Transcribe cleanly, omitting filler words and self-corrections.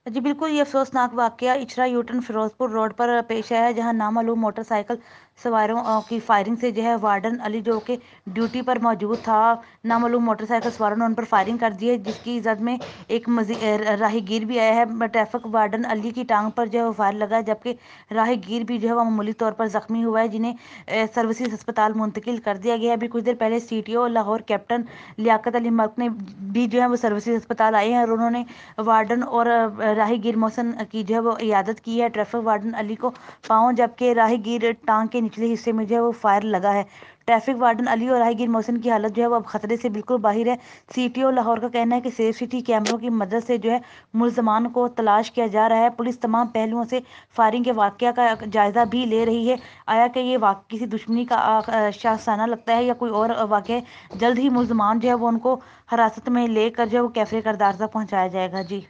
जी बिल्कुल, ये अफ़सोसनाक वाक़या इचरा यूटर्न फ़िरोज़पुर रोड पर पेश आया है, जहाँ नामालूम मोटरसाइकिल सवारों की फायरिंग से जो है वार्डन अली जो कि ड्यूटी पर मौजूद था, नामालूम मोटरसाइकिल सवारों ने उन पर फायरिंग कर दी है, जिसकी ज़द में एक राहगीर भी आया है। ट्रैफिक वार्डन अली की टांग पर जो है वो फायर लगा है, जबकि राहगीर भी जो है वो मामूली तौर पर ज़ख्मी हुआ है, जिन्हें सर्विसेज अस्पताल मुंतकिल कर दिया गया है। अभी कुछ देर पहले CTO लाहौर कैप्टन लियाकत अली मल्क ने भी जो है वो सर्विसेज अस्पताल आए हैं और उन्होंने वार्डन और राहगीर मोहसन की जो है वो इयादत की है। ट्रैफिक वार्डन अली को पाँव, जबकि राहगीर टांग के निचले हिस्से में जो है वो फायर लगा है। ट्रैफिक वार्डन अली और राहगीर मोहसिन की हालत जो है वो अब खतरे से बिल्कुल बाहर है। CTO लाहौर का कहना है कि सेफ सिटी कैमरों की मदद से जो है मुल्जमान को तलाश किया जा रहा है। पुलिस तमाम पहलुओं से फायरिंग के वाकया का जायजा भी ले रही है। आया कि ये किसी दुश्मनी का शासाना लगता है या कोई और वाकया है। जल्द ही मुल्जमान जो है वो उनको हिरासत में लेकर जो है वो कैफे करदार तक पहुंचाया जाएगा। जी।